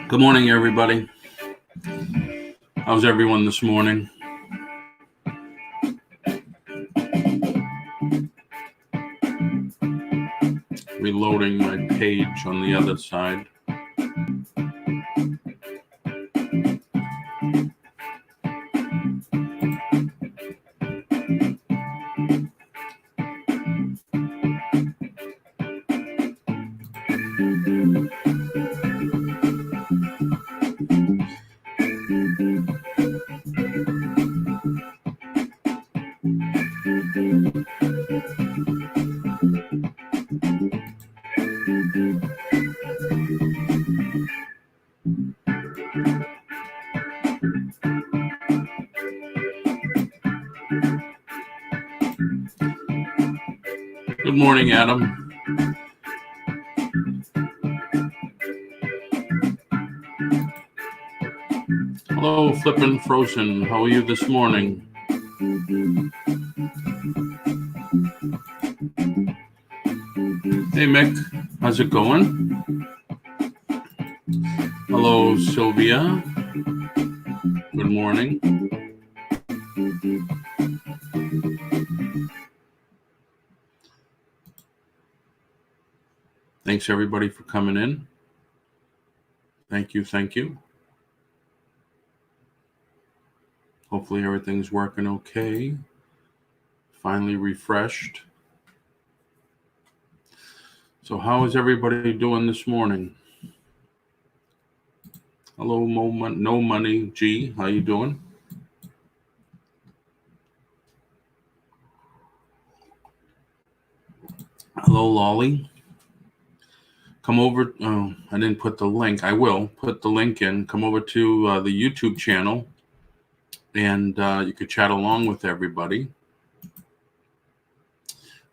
Good morning, everybody. How's everyone this morning? Reloading my page on the other side. Good morning, Adam. Hello, Flippin' Frozen. How are you this morning? Hey, Mick. How's it going? Hello, Sylvia. Good morning. Thanks, everybody, for coming in. Thank you. Thank you. Hopefully everything's working okay. Finally refreshed. So how is everybody doing this morning? Hello, No Money G. How you doing? Hello, Lolly. Come over. Oh, I didn't put the link. I will put the link in. Come over to the YouTube channel, and you could chat along with everybody.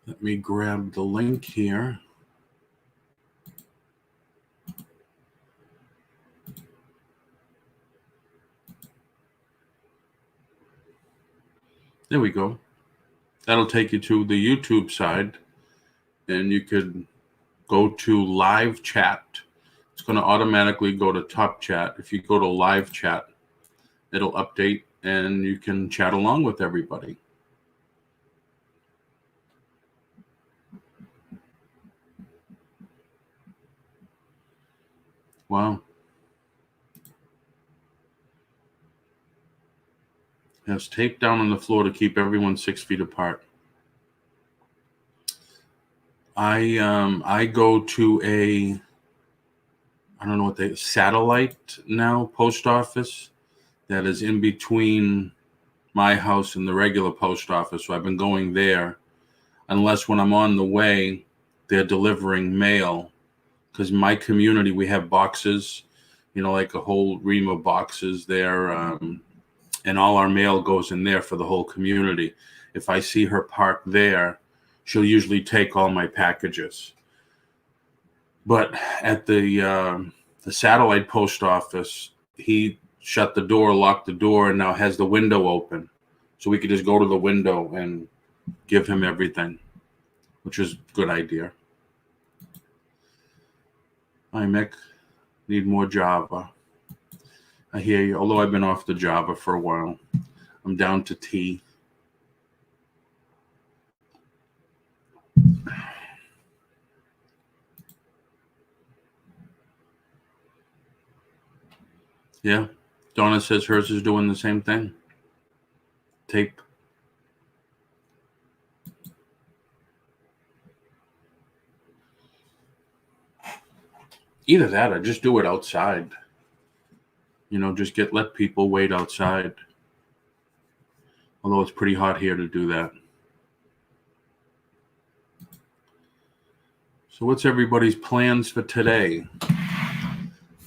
Let me grab the link here. There we go. That'll take you to the YouTube side, and you could go to live chat. It's going to automatically go to top chat. If you go to live chat, it'll update, and you can chat along with everybody. Wow. Has tape down on the floor to keep everyone 6 feet apart. I go to I don't know what satellite now post office that is in between my house and the regular post office. So I've been going there, unless when I'm on the way, they're delivering mail. Because in my community, we have boxes, like a whole ream of boxes there. And all our mail goes in there for the whole community. If I see her parked there, she'll usually take all my packages. But at the satellite post office, he shut the door, locked the door, and now has the window open. So we could just go to the window and give him everything, which is a good idea. Hi, Mick. Need more Java. I hear you, although I've been off the Java for a while. I'm down to T. Yeah. Donna says hers is doing the same thing. Tape. Either that or just do it outside. Just let people wait outside. Although it's pretty hot here to do that. So what's everybody's plans for today?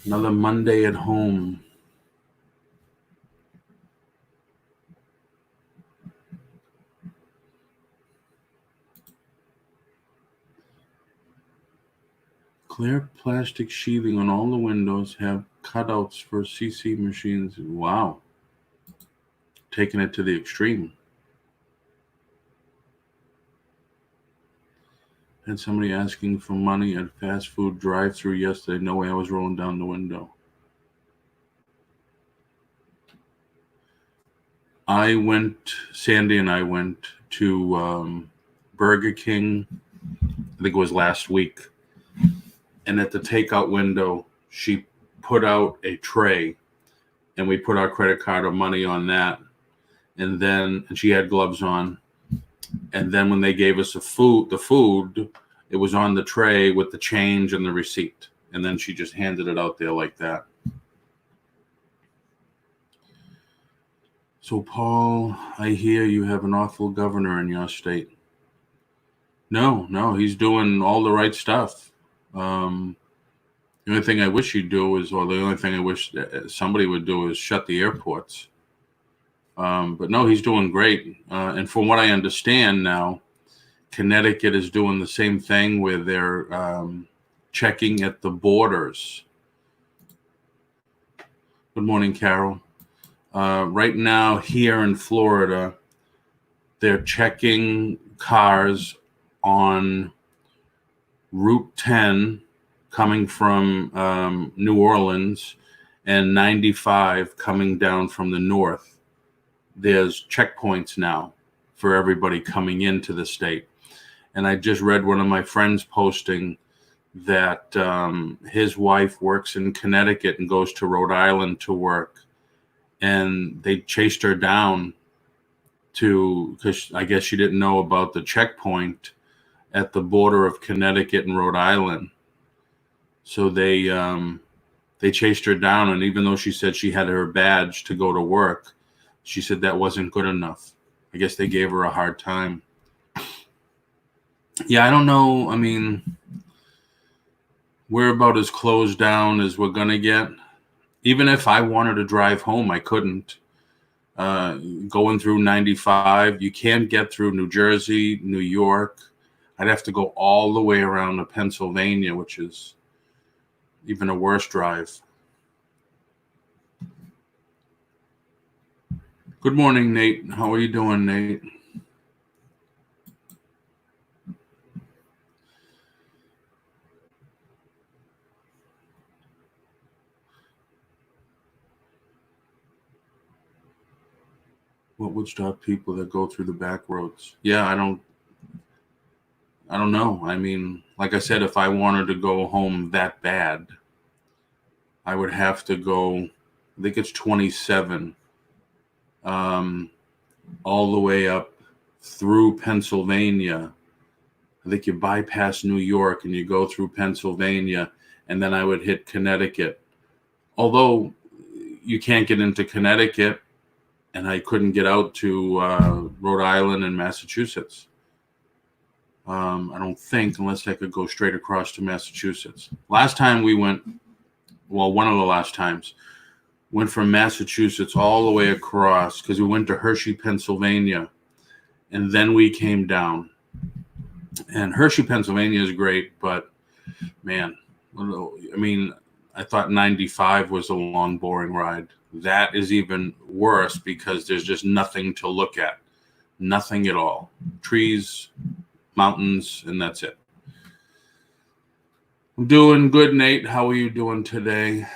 Another Monday at home. Clear plastic sheathing on all the windows have cutouts for CC machines. Wow. Taking it to the extreme. Had somebody asking for money at fast food drive-thru yesterday. No way, I was rolling down the window. Sandy and I went to Burger King, I think it was last week. And at the takeout window, she put out a tray and we put our credit card or money on that. And she had gloves on. And then when they gave us the food, it was on the tray with the change and the receipt. And then she just handed it out there like that. So, Paul, I hear you have an awful governor in your state. No, he's doing all the right stuff. The only thing I wish he'd do is, or the only thing I wish somebody would do is shut the airports. But no, he's doing great. And from what I understand now, Connecticut is doing the same thing where they're checking at the borders. Good morning, Carol. Right now here in Florida, they're checking cars on Route 10 coming from New Orleans and 95 coming down from the north. There's checkpoints now for everybody coming into the state. And I just read one of my friends posting that his wife works in Connecticut and goes to Rhode Island to work. And they chased her down because I guess she didn't know about the checkpoint at the border of Connecticut and Rhode Island. So they chased her down, and even though she said she had her badge to go to work, she said that wasn't good enough. I guess they gave her a hard time. Yeah, I don't know. I mean, we're about as closed down as we're going to get. Even if I wanted to drive home, I couldn't. Going through 95, you can't get through New Jersey, New York. I'd have to go all the way around to Pennsylvania, which is even a worse drive. Good morning, Nate. How are you doing, Nate? What would stop people that go through the back roads? Yeah, I don't know. I mean, like I said, if I wanted to go home that bad, I would have to go, I think it's 27, all the way up through Pennsylvania. I think you bypass New York and you go through Pennsylvania, and then I would hit Connecticut. Although you can't get into Connecticut, and I couldn't get out to Rhode Island and Massachusetts. I don't think, unless I could go straight across to Massachusetts. Last time we went, well, one of the last times, went from Massachusetts all the way across because we went to Hershey, Pennsylvania, and then we came down. And Hershey, Pennsylvania is great, but man, I mean, I thought 95 was a long, boring ride. That is even worse because there's just nothing to look at. Nothing at all. Trees, mountains, and that's it. I'm doing good, Nate. How are you doing today?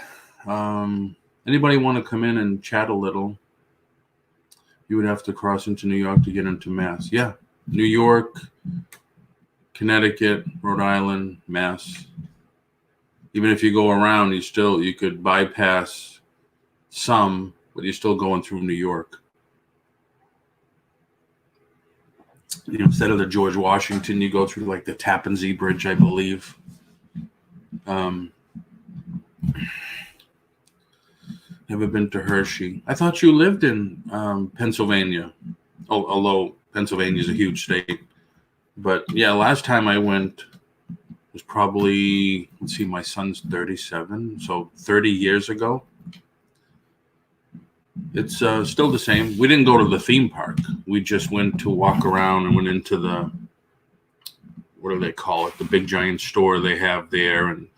Anybody want to come in and chat a little? You would have to cross into New York to get into Mass. Yeah, New York, Connecticut, Rhode Island, Mass. Even if you go around, you could bypass some, but you're still going through New York. You know, instead of the George Washington, you go through like the Tappan Zee Bridge, I believe. Never been to Hershey. I thought you lived in Pennsylvania, although Pennsylvania is a huge state. But yeah, last time I went was was probably, let's see, my son's 37, so 30 years ago. It's still the same. We didn't go to the theme park. We just went to walk around and went into the, what do they call it? The big giant store they have there, and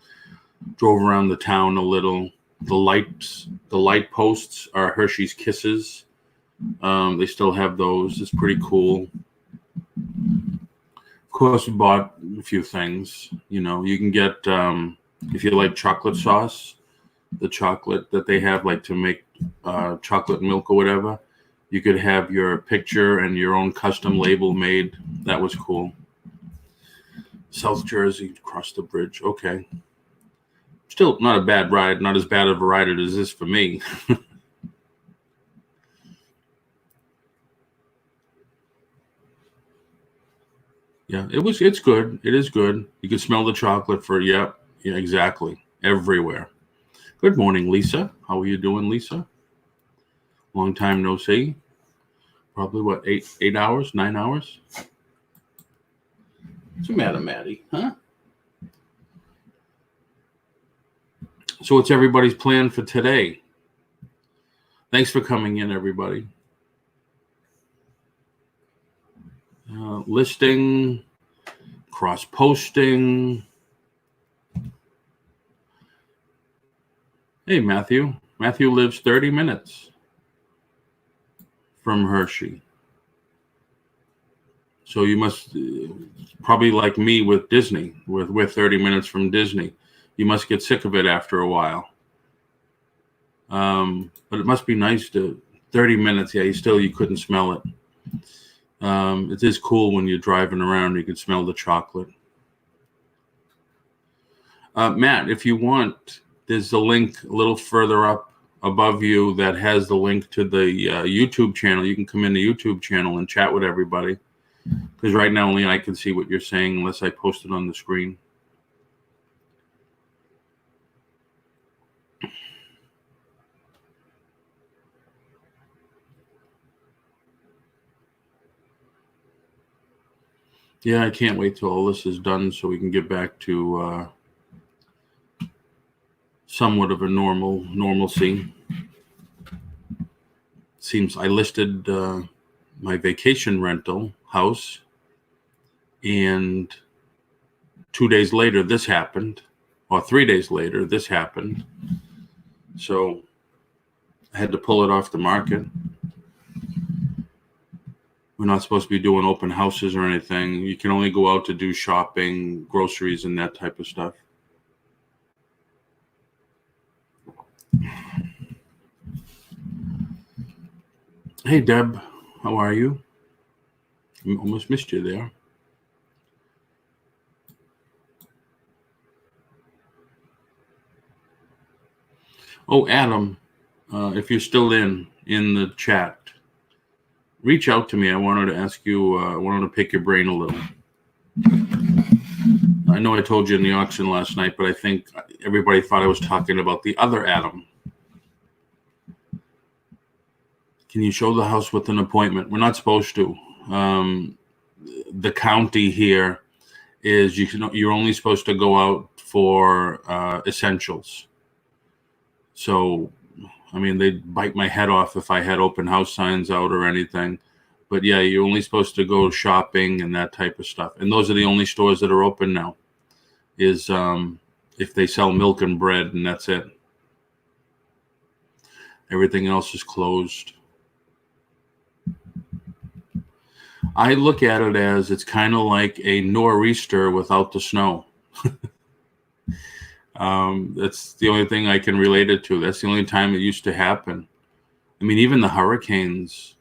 drove around the town a little. The light posts are Hershey's Kisses. They still have those. It's pretty cool. Of course, we bought a few things. You can get, if you like chocolate sauce, the chocolate that they have, like to make chocolate milk or whatever, you could have your picture and your own custom label made. That was cool. South Jersey, across the bridge. Okay. Still not a bad ride. Not as bad of a ride as this for me. Yeah, it's good. It is good. You can smell the chocolate yeah, exactly. Everywhere. Good morning, Lisa. How are you doing, Lisa? Long time no see. Probably what, 8 hours, 9 hours? What's the matter, Maddie? Huh? So what's everybody's plan for today? Thanks for coming in, everybody. Listing, cross-posting. Hey, Matthew. Matthew lives 30 minutes from Hershey. So you must, probably like me with Disney, we're 30 minutes from Disney. You must get sick of it after a while. But it must be nice 30 minutes. Yeah, you couldn't smell it. It is cool when you're driving around, you can smell the chocolate. Matt, if you want, there's a link a little further up above you that has the link to the YouTube channel. You can come in the YouTube channel and chat with everybody. Because right now only I can see what you're saying unless I post it on the screen. Yeah, I can't wait till all this is done so we can get back to somewhat of a normalcy. Seems I listed my vacation rental house, and 2 days later this happened, or 3 days later this happened. So I had to pull it off the market. We're not supposed to be doing open houses or anything. You can only go out to do shopping, groceries, and that type of stuff. Hey, Deb, how are you? I almost missed you there. Oh, Adam, if you're still in the chat, reach out to me. I wanted to ask you, I wanted to pick your brain a little. I know I told you in the auction last night, but I think everybody thought I was talking about the other Adam. Can you show the house with an appointment? We're not supposed to. The county here is you're only supposed to go out for essentials. So, I mean, they'd bite my head off if I had open house signs out or anything. But yeah, you're only supposed to go shopping and that type of stuff. And those are the only stores that are open now, is if they sell milk and bread, and that's it. Everything else is closed. I look at it as it's kind of like a nor'easter without the snow. That's the only thing I can relate it to. That's the only time it used to happen. I mean, even the hurricanes,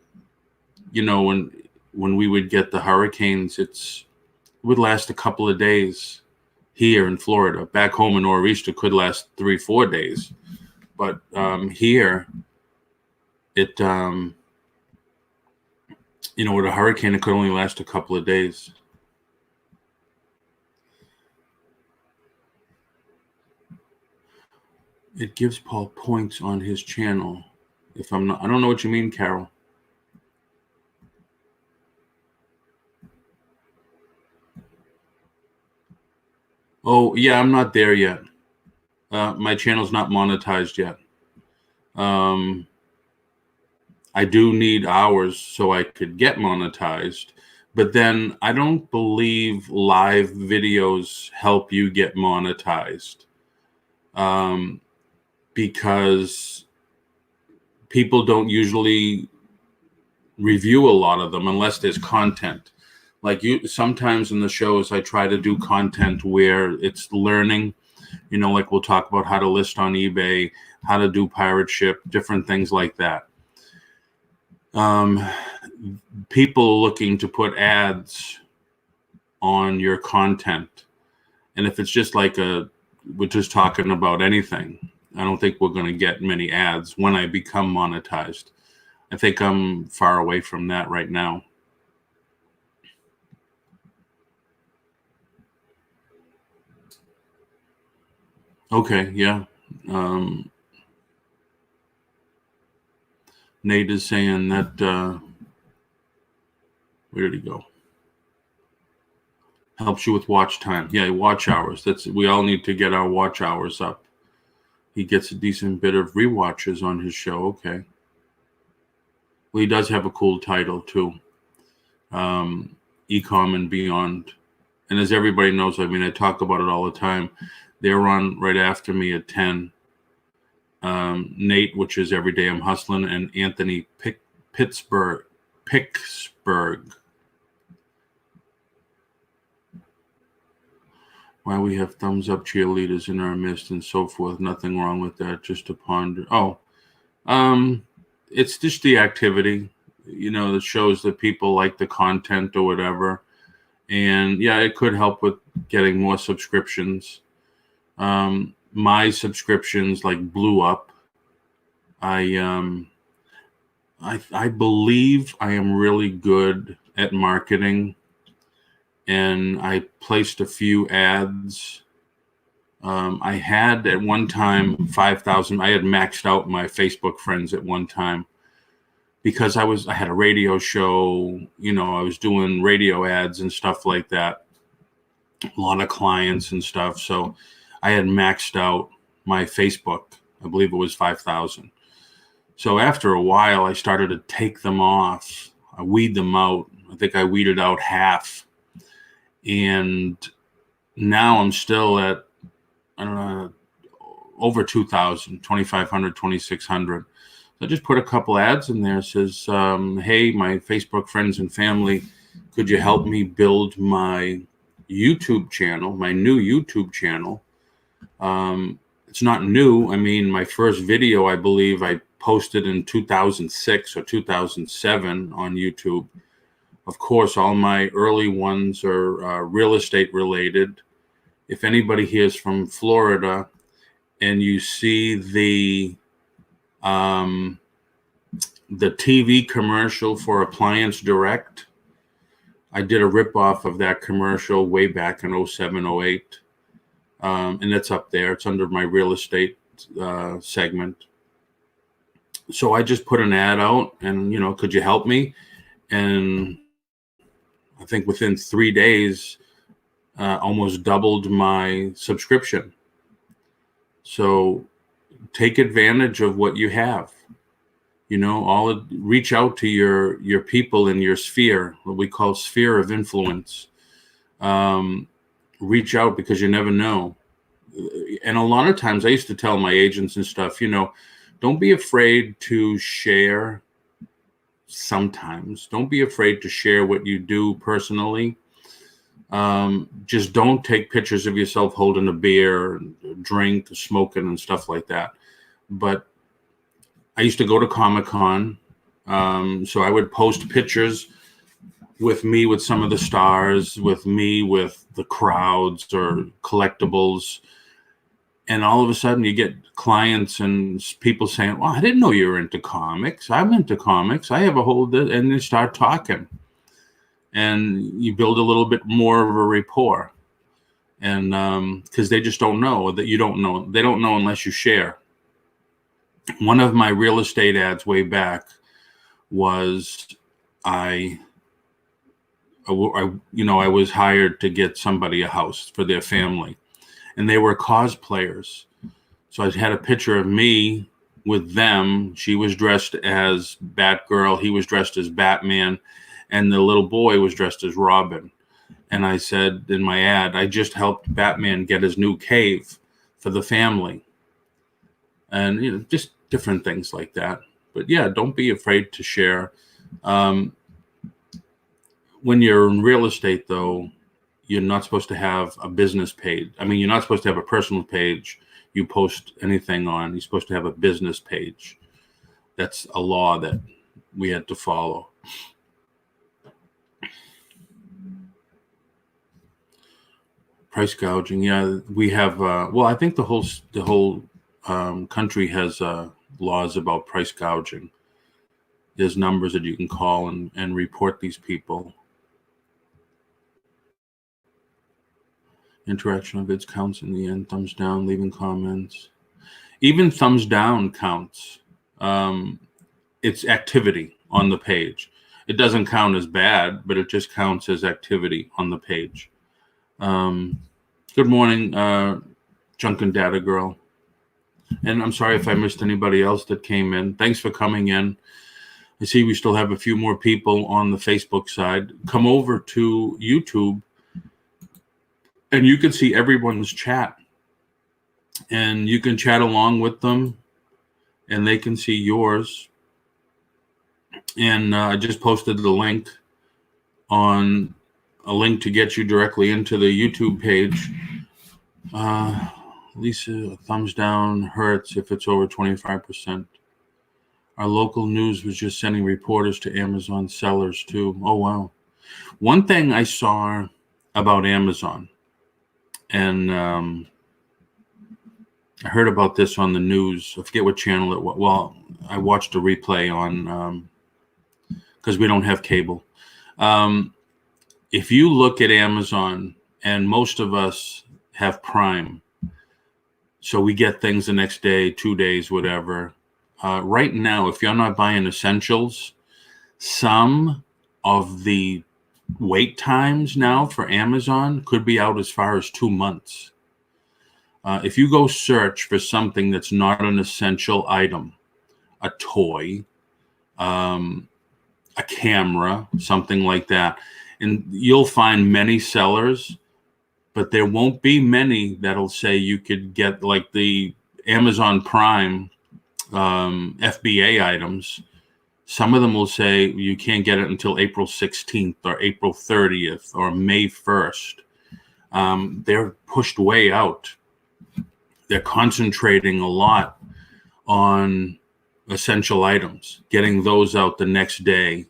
when we would get the hurricanes, it would last a couple of days here in Florida. Back home in nor'easter could last 3-4 days. But here, with a hurricane, it could only last a couple of days. It gives Paul points on his channel. I don't know what you mean, Carol. Oh, yeah, I'm not there yet. My channel's not monetized yet. I do need hours so I could get monetized, but then I don't believe live videos help you get monetized, because people don't usually review a lot of them unless there's content. Like sometimes in the shows, I try to do content where it's learning, like we'll talk about how to list on eBay, how to do pirate ship, different things like that. People looking to put ads on your content. And if it's just like we're just talking about anything, I don't think we're going to get many ads when I become monetized. I think I'm far away from that right now. Okay, yeah. Nate is saying that, where did he go? Helps you with watch time. Yeah, watch hours. We all need to get our watch hours up. He gets a decent bit of rewatches on his show. Okay. Well, he does have a cool title too. EECOM and Beyond. And as everybody knows, I mean, I talk about it all the time. They're on right after me at 10. Nate, which is Every Day I'm Hustling, and Anthony Pittsburgh. Why we have thumbs up cheerleaders in our midst and so forth. Nothing wrong with that. Just to ponder. Oh, it's just the activity, that shows that people like the content or whatever. And yeah, it could help with getting more subscriptions. My subscriptions like blew up. I believe I am really good at marketing, and I placed a few ads. I had at one time 5,000. I had maxed out my Facebook friends at one time because I had a radio show. I was doing radio ads and stuff like that. A lot of clients and stuff. So I had maxed out my Facebook. I believe it was 5,000. So after a while, I started to take them off. I weed them out. I think I weeded out half. And now I'm still at, I don't know, over 2,000, 2,500, 2,600. So I just put a couple ads in there. It says, hey, my Facebook friends and family, could you help me build my YouTube channel, my new YouTube channel? It's not new. I mean, my first video, I believe I posted in 2006 or 2007 on YouTube. Of course, all my early ones are real estate related. If anybody here is from Florida and you see the TV commercial for Appliance Direct, I did a ripoff of that commercial way back in 07, 08. And it's up there. It's under my real estate segment. So I just put an ad out and, could you help me? And I think within 3 days, almost doubled my subscription. So take advantage of what you have. Reach out to your people in your sphere, what we call sphere of influence. Reach out because you never know. And a lot of times I used to tell my agents and stuff, don't be afraid to share. Sometimes don't be afraid to share what you do personally. Just don't take pictures of yourself holding a beer, drink, smoking and stuff like that. But I used to go to Comic-Con. So I would post pictures with me, with some of the stars, with me, with the crowds or collectibles. And all of a sudden you get clients and people saying, well, I didn't know you were into comics. I'm into comics. I have a whole, and they start talking. And you build a little bit more of a rapport. And because they just don't know that you don't know. They don't know unless you share. One of my real estate ads way back was I was hired to get somebody a house for their family. and they were cosplayers. So I had a picture of me with them. She was dressed as Batgirl. He was dressed as Batman. And the little boy was dressed as Robin. And I said in my ad, I just helped Batman get his new cave for the family. And, you know, just different things like that. But yeah, don't be afraid to share. When you're in real estate, though, you're not supposed to have a business page. I mean, you're not supposed to have a personal page you post anything on. You're supposed to have a business page. That's a law that we had to follow. Price gouging, yeah, we have. Well, I think the whole country has laws about price gouging. There's numbers that you can call and report these people. Interaction of vids counts in the end. Thumbs down, leaving comments. Even thumbs down counts. It's activity on the page. It doesn't count as bad, but it just counts as activity on the page. Good morning, Junk and Data Girl. And I'm sorry if I missed anybody else that came in. Thanks for coming in. I see we still have a few more people on the Facebook side. Come over to YouTube and you can see everyone's chat. And you can chat along with them and they can see yours. And I just posted the link on a link to get you directly into the YouTube page. Lisa, thumbs down hurts if it's over 25%. Our local news was just sending reporters to Amazon sellers too. Oh, wow. One thing I saw about Amazon, and I heard about this on the news. I forget what channel it was. Well, I watched a replay on, because we don't have cable. If you look at Amazon, and most of us have Prime, so we get things the next day, 2 days, whatever. Right now, if you're not buying essentials, some of the wait times now for Amazon could be out as far as 2 months. If you go search for something that's not an essential item, a toy, a camera, something like that, and you'll find many sellers, but there won't be many that'll say you could get like the Amazon Prime FBA items. Some of them will say you can't get it until April 16th or April 30th or May 1st. They're pushed way out. They're concentrating a lot on essential items, getting those out the next day.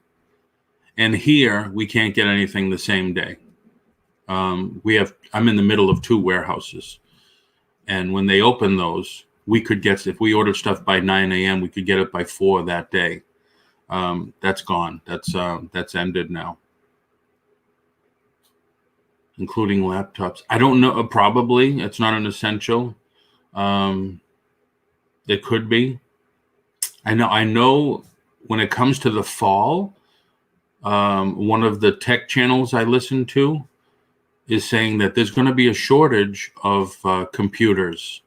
And here we can't get anything the same day. I'm in the middle of 2 warehouses. And when they open those, we could get, if we ordered stuff by 9 a.m., we could get it by 4 that day. That's gone. That's ended now. Including laptops. I don't know. Probably it's not an essential. It could be. I know when it comes to the fall, one of the tech channels I listen to is saying that there's going to be a shortage of computers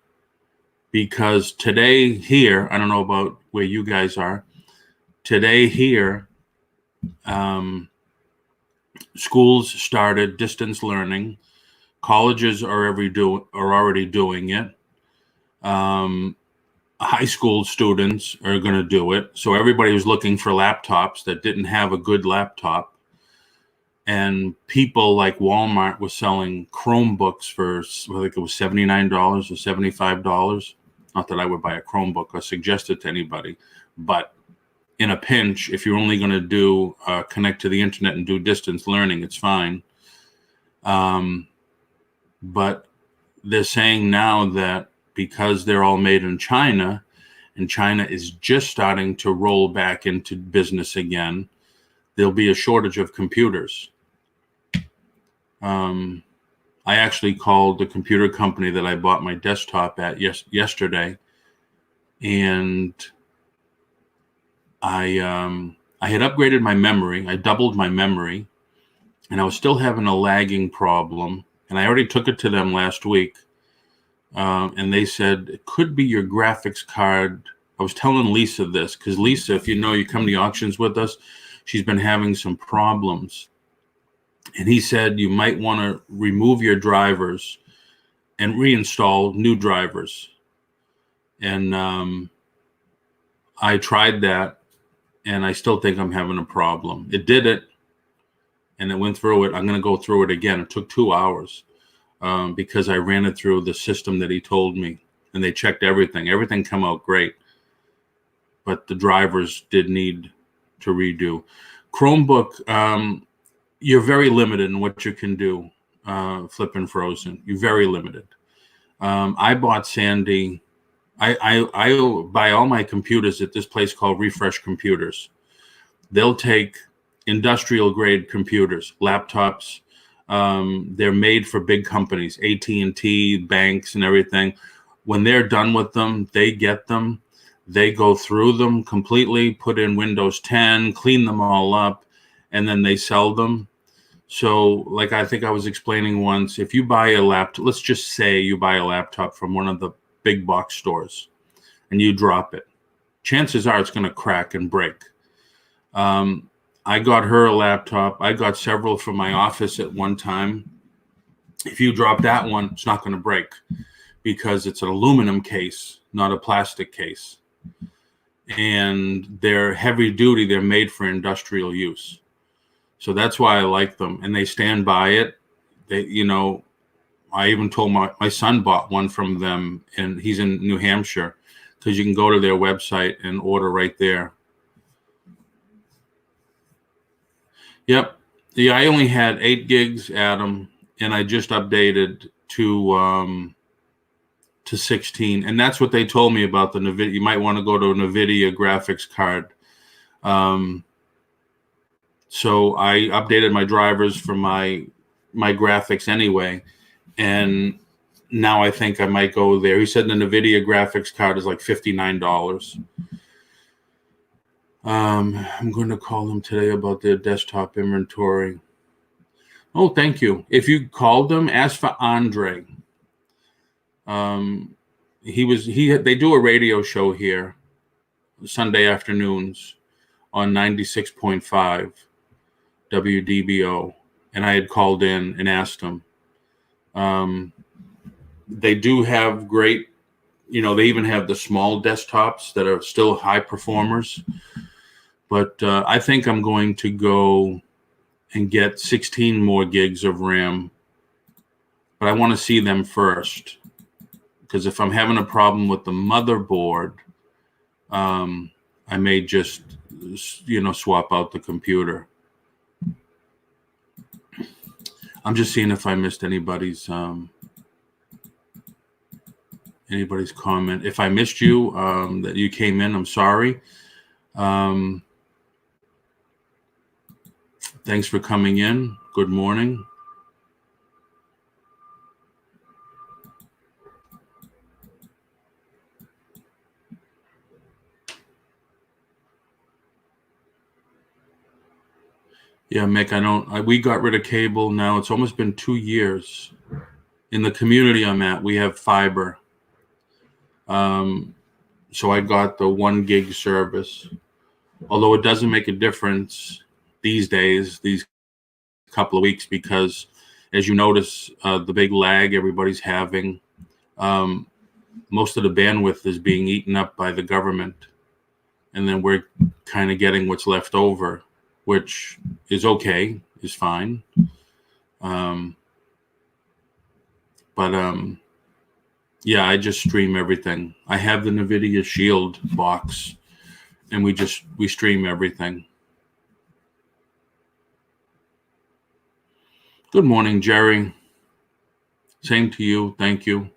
because today here, I don't know about where you guys are, today here, schools started distance learning. Colleges are already doing it. High school students are going to do it. So everybody was looking for laptops that didn't have a good laptop. And people like Walmart was selling Chromebooks for, I think it was $79 or $75. Not that I would buy a Chromebook or suggest it to anybody, but in a pinch, if you're only going to do connect to the internet and do distance learning, it's fine. But they're saying now that because they're all made in China, and China is just starting to roll back into business again, there'll be a shortage of computers. I actually called the computer company that I bought my desktop at yesterday, and I had upgraded my memory. I doubled my memory, and I was still having a lagging problem. And I already took it to them last week. and they said it could be your graphics card. I was telling Lisa this because Lisa, if you know, you come to the auctions with us, she's been having some problems. And he said you might want to remove your drivers and reinstall new drivers. And I tried that, and I still think I'm having a problem. It did it, and it went through it. I'm going to go through it again. It took 2 hours because I ran it through the system that he told me, and they checked everything. Everything came out great, but the drivers did need to redo. Chromebook, you're very limited in what you can do, flipping frozen. You're very limited. I bought Sandy. I buy all my computers at this place called Refresh Computers. They'll take industrial grade computers, laptops. They're made for big companies, AT&T, banks, and everything. When they're done with them, they get them. They go through them completely, put in Windows 10, clean them all up, and then they sell them. So, like I think I was explaining once, if you buy a laptop, let's just say you buy a laptop from one of the big box stores and you drop it, chances are it's going to crack and break. I got her a laptop. I got several from my office at one time. If you drop that one, it's not going to break because it's an aluminum case, not a plastic case. And they're heavy duty. They're made for industrial use. So that's why I like them. And they stand by it. They, you know, I even told my son bought one from them, and he's in New Hampshire, because you can go to their website and order right there. Yep. Yeah, I only had 8 gigs, Adam, and I just updated to 16. And that's what they told me about the Nvidia. You might want to go to a Nvidia graphics card. So I updated my drivers for my graphics anyway. And now I think I might go there. He said the Nvidia graphics card is like $59. I'm going to call them today about their desktop inventory. Oh, thank you. If you called them, ask for Andre. They do a radio show here Sunday afternoons on 96.5 WDBO, and I had called in and asked them. They do have great, you know, they even have the small desktops that are still high performers. But I think I'm going to go and get 16 more gigs of RAM. But I want to see them first, because if I'm having a problem with the motherboard, I may just, you know, swap out the computer. I'm just seeing if I missed anybody's comment. If I missed you, that you came in, I'm sorry. Thanks for coming in. Good morning. Yeah, Mick, we got rid of cable now. It's almost been 2 years. In the community I'm at, we have fiber. So I got the 1 gig service, although it doesn't make a difference these days, these couple of weeks, because as you notice, the big lag everybody's having, most of the bandwidth is being eaten up by the government. And then we're kind of getting what's left over, which is okay, is fine. Yeah, I just stream everything. I have the Nvidia Shield box, and we stream everything. Good morning, Jerry. Same to you. Thank you.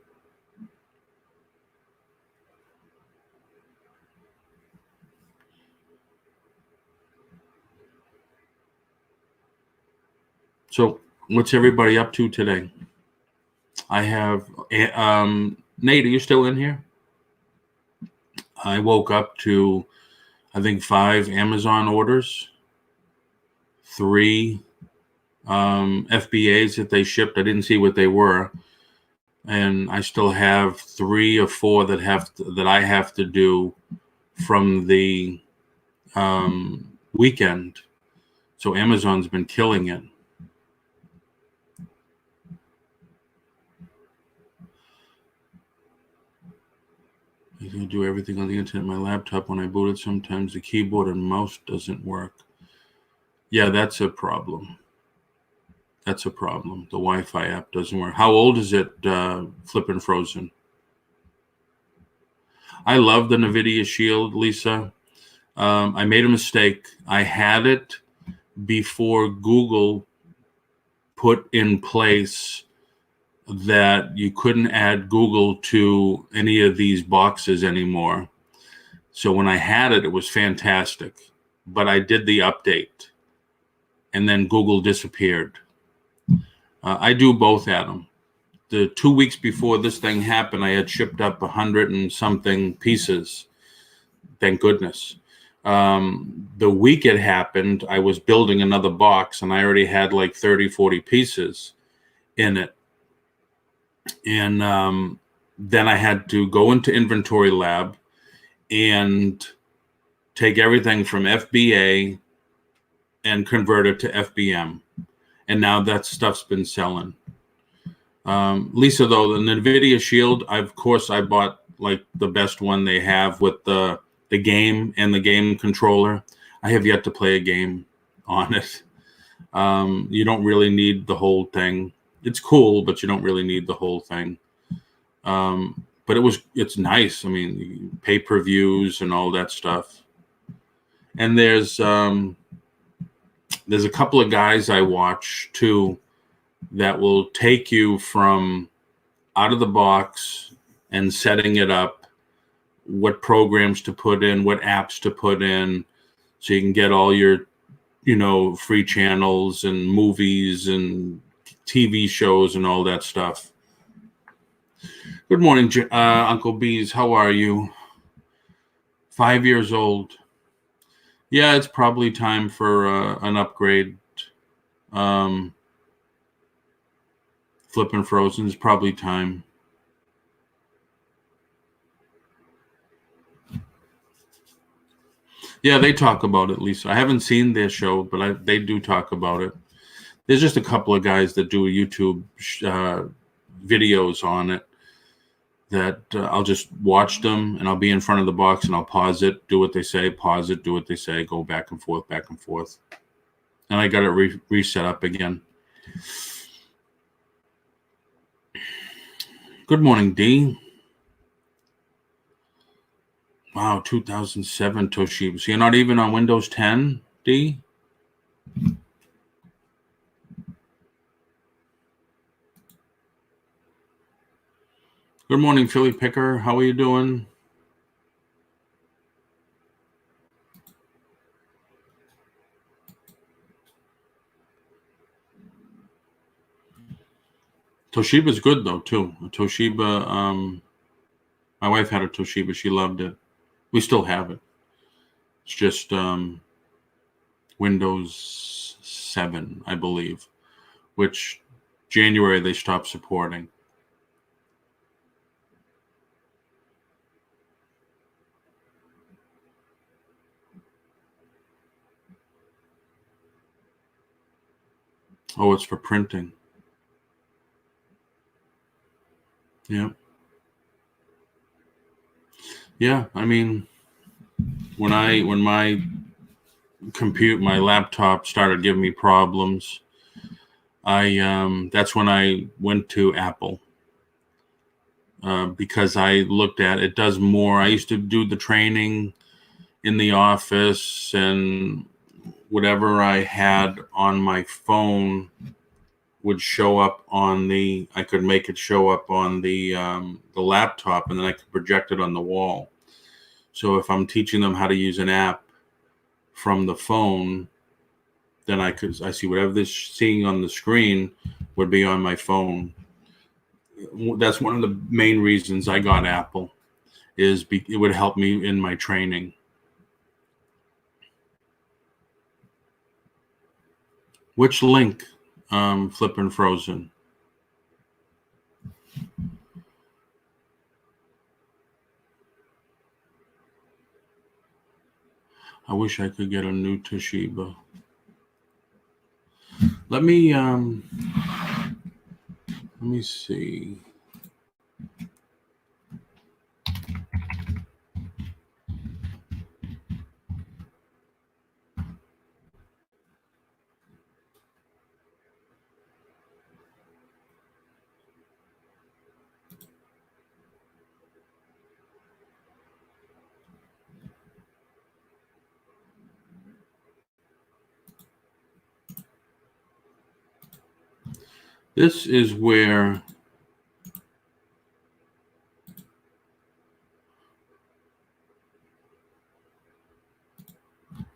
So what's everybody up to today? I have, Nate, are you still in here? I woke up to, I think, 5 Amazon orders, 3 FBAs that they shipped. I didn't see what they were. and I still have 3 or 4 that I have to do from the weekend. So Amazon's been killing it. I can do everything on the internet. My laptop, when I boot it, sometimes the keyboard and mouse doesn't work. Yeah, that's a problem. That's a problem. The Wi-Fi app doesn't work. How old is it, Flippin' Frozen? I love the Nvidia Shield, Lisa. I made a mistake. I had it before Google put in place that you couldn't add Google to any of these boxes anymore. So when I had it, it was fantastic. But I did the update, and then Google disappeared. I do both, Adam. The 2 weeks before this thing happened, I had shipped up 100 and something pieces. Thank goodness. The week it happened, I was building another box, and I already had like 30, 40 pieces in it. And then I had to go into Inventory Lab and take everything from FBA and convert it to FBM. And now that stuff's been selling. Lisa, though, the Nvidia Shield, of course, I bought like the best one they have with the game and the game controller. I have yet to play a game on it. You don't really need the whole thing. It's cool, but you don't really need the whole thing. But it's nice. I mean, pay-per-views and all that stuff. And there's a couple of guys I watch too that will take you from out of the box and setting it up, what programs to put in, what apps to put in, so you can get all your, free channels and movies and TV shows and all that stuff. Good morning, Uncle Bees. How are you? 5 years old. Yeah, it's probably time for an upgrade. Flippin' Frozen is probably time. Yeah, they talk about it, Lisa. I haven't seen their show, but they do talk about it. There's just a couple of guys that do YouTube videos on it that I'll just watch them, and I'll be in front of the box, and I'll pause it, do what they say, pause it, do what they say, go back and forth, and I got it reset up again. Good morning, D. Wow, 2007 Toshiba. So you're not even on Windows 10, D? Good morning, Philly Picker. How are you doing? Toshiba's good, though, too. Toshiba, my wife had a Toshiba. She loved it. We still have it. It's just Windows 7, I believe, which January they stopped supporting. Oh, it's for printing. Yeah. Yeah, I mean, when my laptop started giving me problems, that's when I went to Apple. Because I looked at it does more. I used to do the training in the office, and whatever I had on my phone would show up I could make it show up on the laptop, and then I could project it on the wall. So if I'm teaching them how to use an app from the phone, then I see whatever they're seeing on the screen would be on my phone. That's one of the main reasons I got Apple, it would help me in my training. Which link, Flippin' Frozen? I wish I could get a new Toshiba. Let me see. This is where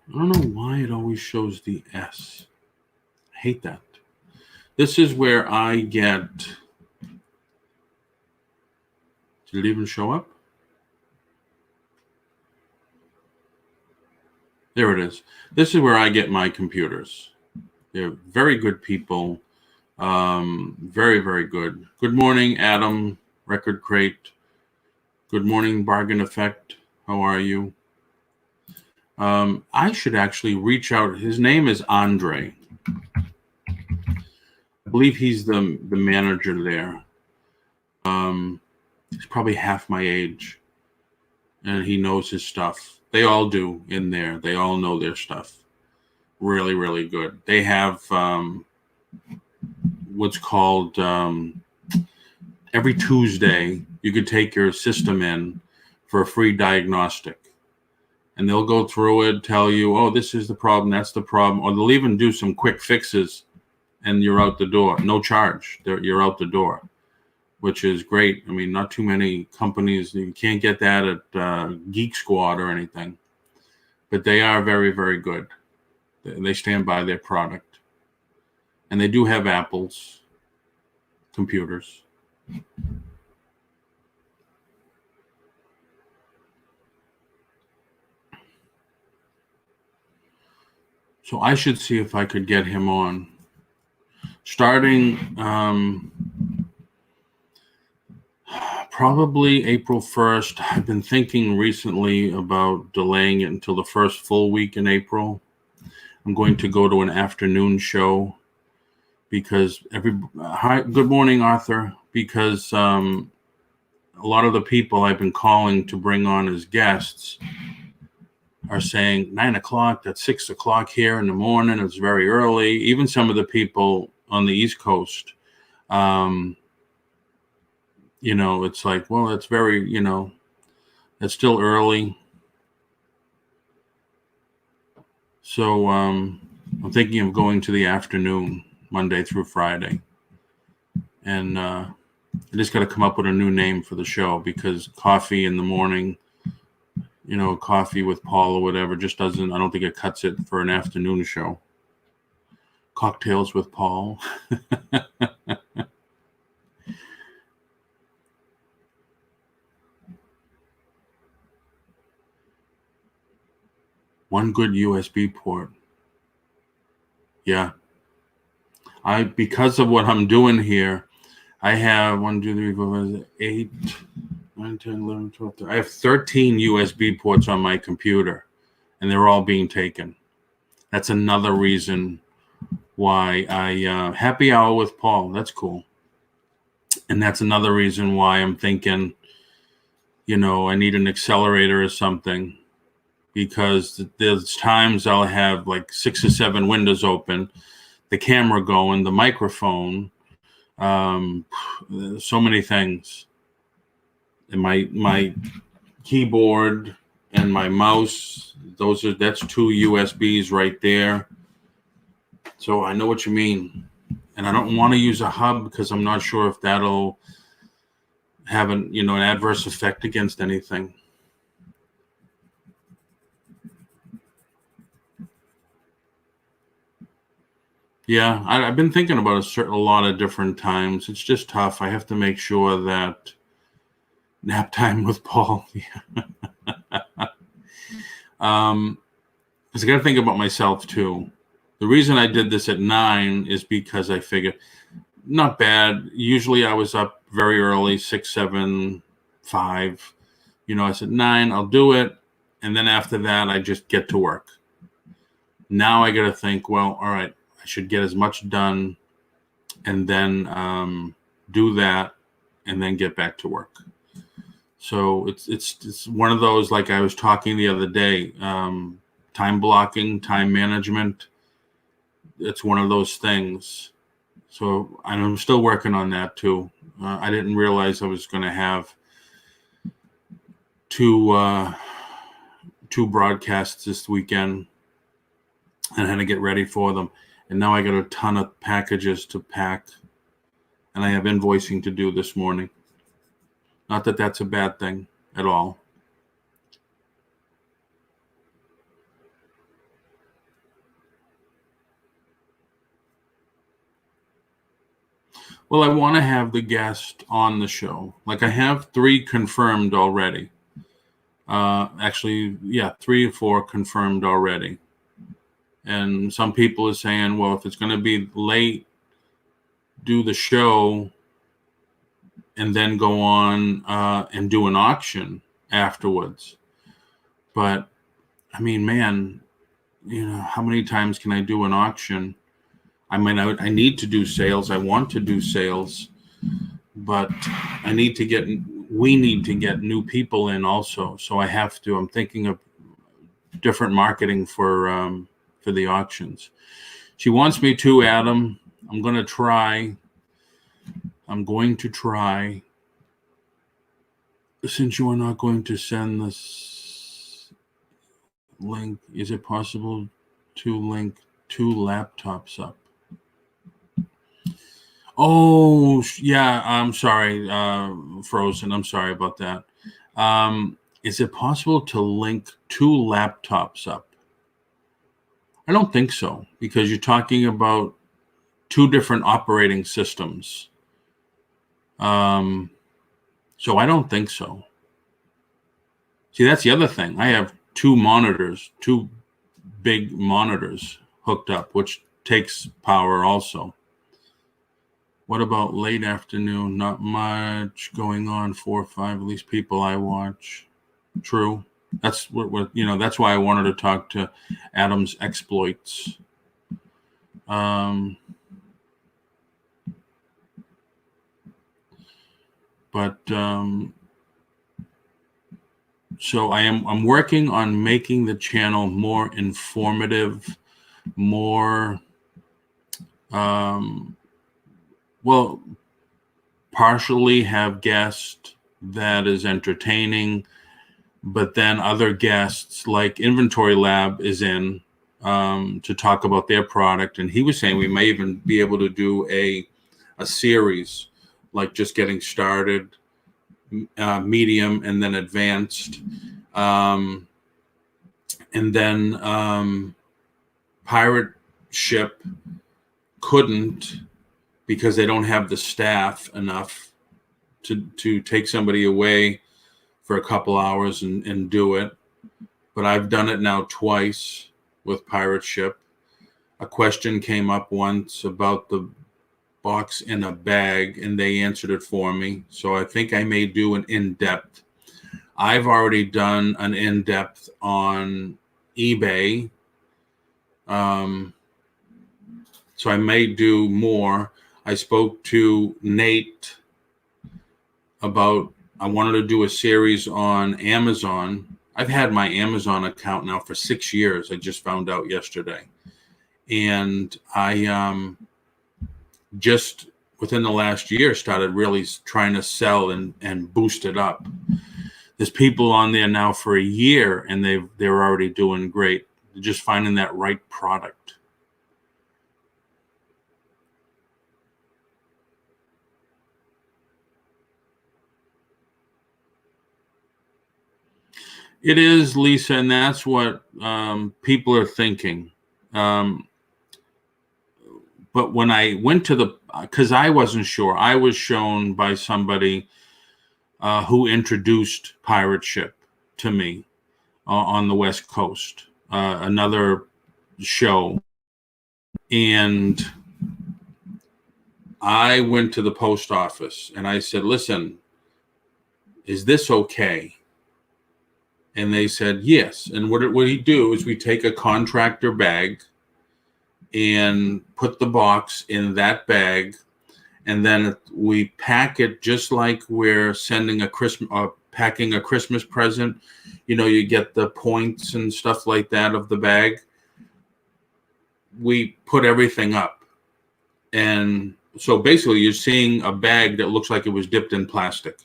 I don't know why it always shows the S. I hate that. This is where I get. Did it even show up? There it is. This is where I get my computers. They're very good people. Very, very good. Good morning, Adam, Record Crate. Good morning, Bargain Effect. How are you? I should actually reach out. His name is Andre. I believe he's the manager there. He's probably half my age, and he knows his stuff. They all do in there. They all know their stuff. Really, really good. They have what's called every Tuesday, you could take your system in for a free diagnostic. And they'll go through it, tell you, oh, this is the problem, that's the problem. Or they'll even do some quick fixes, and you're out the door. No charge. You're out the door, which is great. I mean, not too many companies. You can't get that at Geek Squad or anything. But they are very, very good. They stand by their product. And they do have Apple's computers. So I should see if I could get him on. Starting probably April 1st. I've been thinking recently about delaying it until the first full week in April. I'm going to go to an afternoon show because good morning, Arthur, because a lot of the people I've been calling to bring on as guests are saying 9 o'clock, that's 6 o'clock here in the morning. It's very early. Even some of the people on the East Coast, it's like, well, it's very, it's still early. So I'm thinking of going to the afternoon, Monday through Friday. And I just got to come up with a new name for the show because coffee in the morning, coffee with Paul or whatever just doesn't, I don't think it cuts it for an afternoon show. Cocktails with Paul. One good USB port. Yeah. Because of what I'm doing here, I have 1, 2, 3, 4, 5, 8, 9, 10, 11, 12, 13. I have 13 USB ports on my computer, and they're all being taken. That's another reason why I happy hour with Paul. That's cool. And that's another reason why I'm thinking, I need an accelerator or something, because there's times I'll have like 6 or 7 windows open, the camera going, the microphone, so many things. And my keyboard and my mouse, that's 2 USBs right there. So I know what you mean. And I don't want to use a hub because I'm not sure if that'll have an adverse effect against anything. Yeah, I've been thinking about a lot of different times. It's just tough. I have to make sure that nap time with Paul. Because I got to think about myself too. The reason I did this at 9 is because I figured, not bad. Usually I was up very early, 6, 7, 5. I said 9, I'll do it. And then after that, I just get to work. Now I got to think, well, all right, I should get as much done and then do that and then get back to work. So it's one of those, like I was talking the other day, time blocking, time management. It's one of those things. So I'm still working on that too. I didn't realize I was going to have two broadcasts this weekend and had to get ready for them. And now I got a ton of packages to pack, and I have invoicing to do this morning. Not that that's a bad thing at all. Well, I want to have the guest on the show. Like I have 3 confirmed already. Actually, 3 or 4 confirmed already. And some people are saying, well, if it's going to be late, do the show and then go on and do an auction afterwards. But I mean, man, how many times can I do an auction? I mean, I need to do sales. I want to do sales, but we need to get new people in also. So I have to. I'm thinking of different marketing for the auctions. She wants me to, Adam. I'm going to try. Since you are not going to send this link, is it possible to link 2 laptops up? Oh, yeah, I'm sorry, Frozen. I'm sorry about that. Is it possible to link 2 laptops up? I don't think so, because you're talking about 2 different operating systems. So I don't think so. See, that's the other thing. I have 2 monitors, 2 big monitors hooked up, which takes power also. What about late afternoon? Not much going on. 4 or 5 at least people I watch. True. That's what that's why I wanted to talk to Adam's Exploits. So I'm working on making the channel more informative, more partially have guests that is entertaining, but then other guests like Inventory Lab is in to talk about their product. And he was saying we may even be able to do a series, like just getting started, medium, and then advanced. And then Pirate Ship couldn't, because they don't have the staff enough to take somebody away for a couple hours and do it. But I've done it now twice with Pirate Ship. A question came up once about the box in a bag, and they answered it for me. So I think I may do an in-depth. I've already done an in-depth on eBay. So I may do more. I spoke to Nate about, I wanted to do a series on Amazon. I've had my Amazon account now for 6 years. I just found out yesterday. And I just within the last year started really trying to sell and boost it up. There's people on there now for a year, and they're already doing great. They're just finding that right product. It is, Lisa, and that's what people are thinking. But when I went to because I wasn't sure, I was shown by somebody who introduced Pirate Ship to me on the West Coast, another show. And I went to the post office and I said, listen, is this okay? And they said, yes. And what he do is we take a contractor bag and put the box in that bag. And then we pack it just like we're sending packing a Christmas present. You get the points and stuff like that of the bag. We put everything up. And so basically you're seeing a bag that looks like it was dipped in plastic.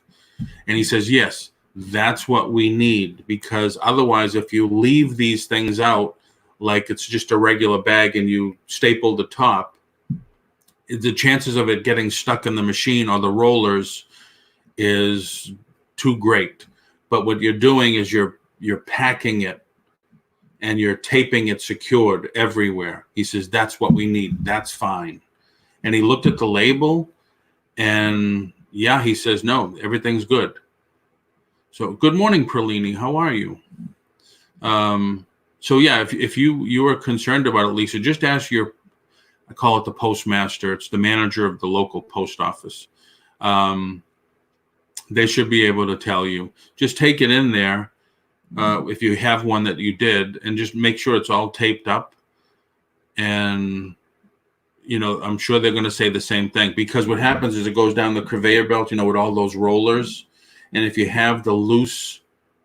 And he says, yes, that's what we need, because otherwise, if you leave these things out like it's just a regular bag and you staple the top, the chances of it getting stuck in the machine or the rollers is too great. But what you're doing is you're packing it and you're taping it secured everywhere. He says, that's what we need. That's fine. And he looked at the label and yeah, he says, no, everything's good. So good morning, Perlini. How are you? So yeah, if you are concerned about it, Lisa, just ask I call it the postmaster. It's the manager of the local post office. They should be able to tell you. Just take it in there if you have one that you did, and just make sure it's all taped up. And I'm sure they're going to say the same thing, because what happens is it goes down the conveyor belt, with all those rollers. And if you have the loose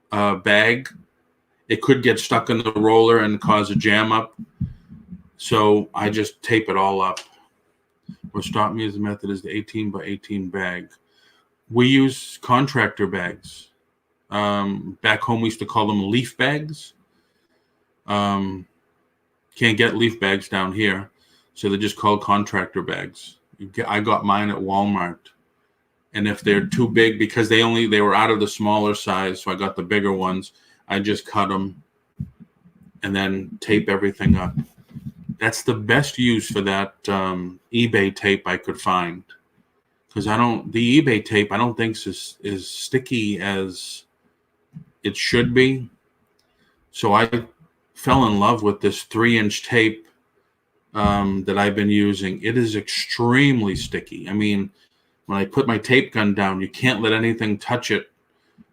bag, it could get stuck in the roller and cause a jam up. So I just tape it all up. What stopped me as a method is the 18 by 18 bag. We use contractor bags. Back home, we used to call them leaf bags. Can't get leaf bags down here, so they're just called contractor bags. I got mine at Walmart. And if they're too big, because they were out of the smaller size, so I got the bigger ones, I just cut them and then tape everything up. That's the best use for that eBay tape I could find, because the eBay tape I don't think is sticky as it should be. So I fell in love with this 3-inch tape that I've been using. It is extremely sticky. I mean, when I put my tape gun down, you can't let anything touch it,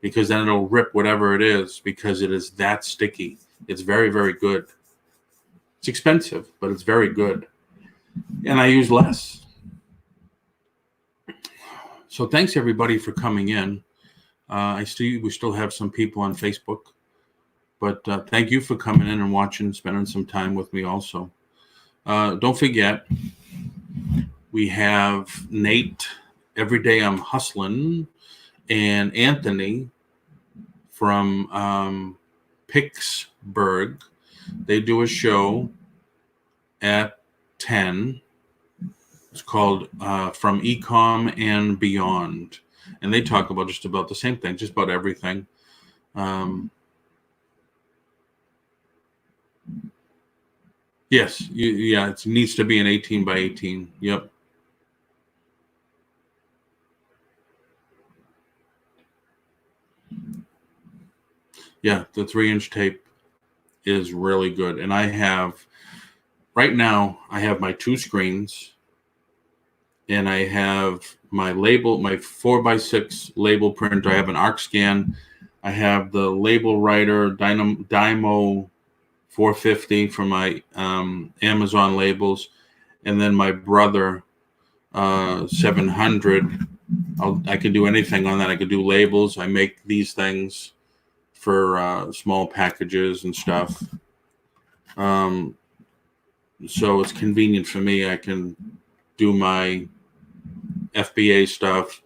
because then it'll rip whatever it is, because it is that sticky. It's very, very good. It's expensive, but it's very good. And I use less. So thanks everybody for coming in. We still have some people on Facebook, but thank you for coming in and watching, spending some time with me also. Don't forget, we have Nate, Every Day I'm Hustling, and Anthony from Pittsburgh. They do a show at 10. It's called From EECOM and Beyond. And they talk about just about the same thing, just about everything. Yes, it needs to be an 18 by 18. Yep. Yeah, the 3-inch tape is really good. And right now, I have my 2 screens, and I have my 4x6 label printer. I have an arc scan. I have the label writer Dymo 450 for my Amazon labels, and then my brother 700. I can do anything on that. I could do labels. I make these things for small packages and stuff. So it's convenient for me. I can do my FBA stuff.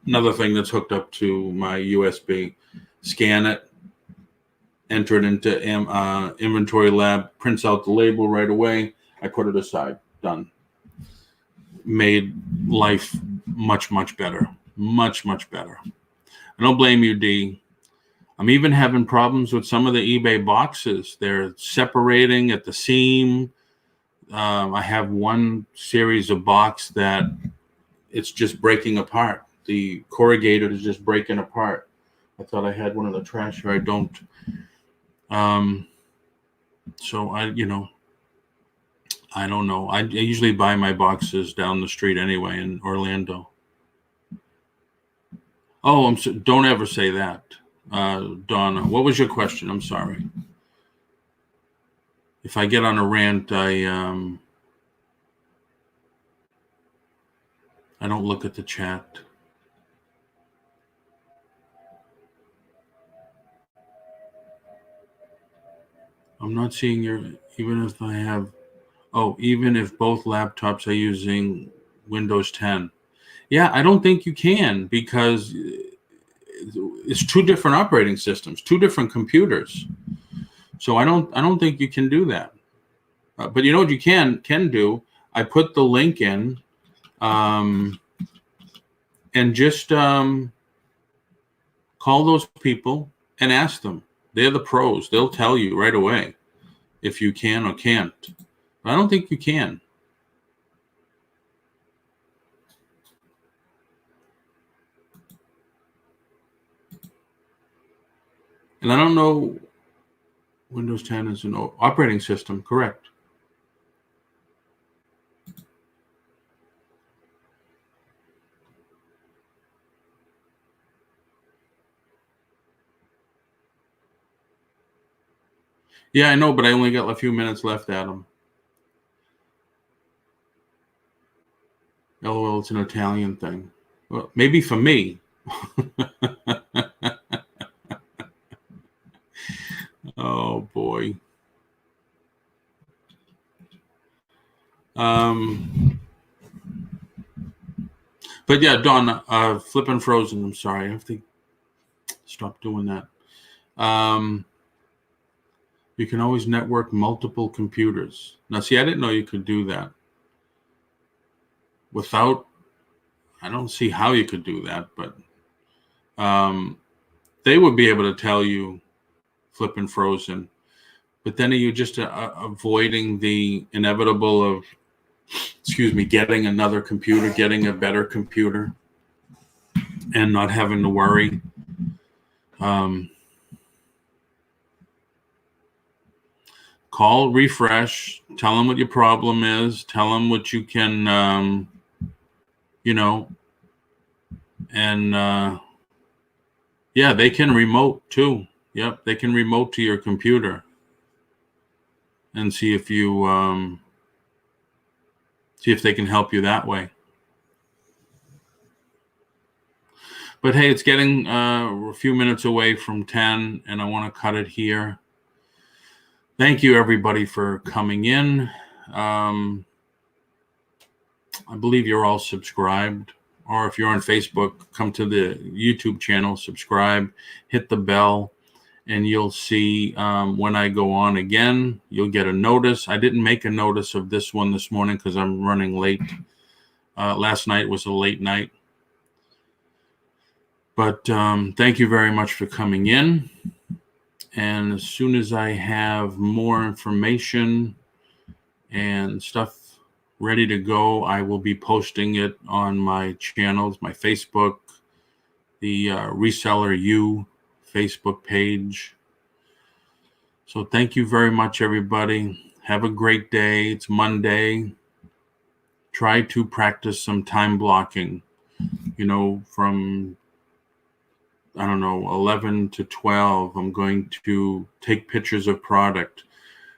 Another thing that's hooked up to my USB, scan it, enter it into Inventory Lab, prints out the label right away. I put it aside. Done. Made life much, much better. Much, much better. I don't blame you, D. I'm even having problems with some of the eBay boxes. They're separating at the seam. I have one series of box that it's just breaking apart. The corrugated is just breaking apart. I thought I had one in the trash here. I don't. So I don't know. I usually buy my boxes down the street anyway in Orlando. Oh, don't ever say that, Donna. What was your question? I'm sorry. If I get on a rant, I don't look at the chat. I'm not seeing even if I have, even if both laptops are using Windows 10. Yeah, I don't think you can, because it's two different operating systems, two different computers. So I don't think you can do that. But you know what you can do? I put the link in, and just call those people and ask them. They're the pros. They'll tell you right away if you can or can't. But I don't think you can. And I don't know, Windows 10 is an operating system, correct? Yeah, I know, but I only got a few minutes left, Adam. LOL, it's an Italian thing. Well, maybe for me. Oh, boy. But yeah, Dawn, flipping frozen. I'm sorry. I have to stop doing that. You can always network multiple computers. Now, see, I didn't know you could do that. I don't see how you could do that, but they would be able to tell you flipping frozen. But then are you just avoiding the inevitable of, getting another computer, getting a better computer, and not having to worry? Call, refresh, tell them what your problem is, tell them what you can, and yeah, they can remote too. Yep, they can remote to your computer and see if they can help you that way. But hey, it's getting a few minutes away from 10, and I want to cut it here. Thank you, everybody, for coming in. I believe you're all subscribed. Or if you're on Facebook, come to the YouTube channel, subscribe, hit the bell, and you'll see when I go on again. You'll get a notice. I didn't make a notice of this one this morning because I'm running late. Last night was a late night. But thank you very much for coming in. And as soon as I have more information and stuff ready to go, I will be posting it on my channels, my Facebook, the Reseller U Facebook page. So thank you very much, everybody. Have a great day. It's Monday. Try to practice some time blocking, from 11 to 12, I'm going to take pictures of product.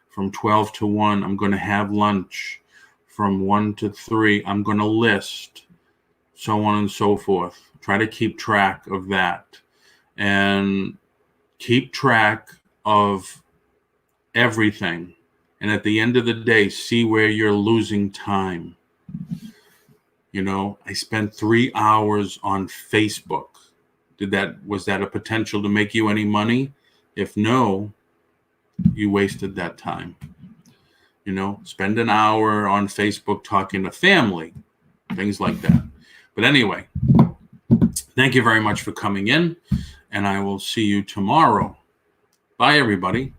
From 12 to 1, I'm going to have lunch. From 1 to 3, I'm going to list, so on and so forth. Try to keep track of that. And keep track of everything. And at the end of the day, see where you're losing time. I spent 3 hours on Facebook. Was that a potential to make you any money? If no, you wasted that time. Spend an hour on Facebook talking to family, things like that. But anyway, thank you very much for coming in, and I will see you tomorrow. Bye, everybody.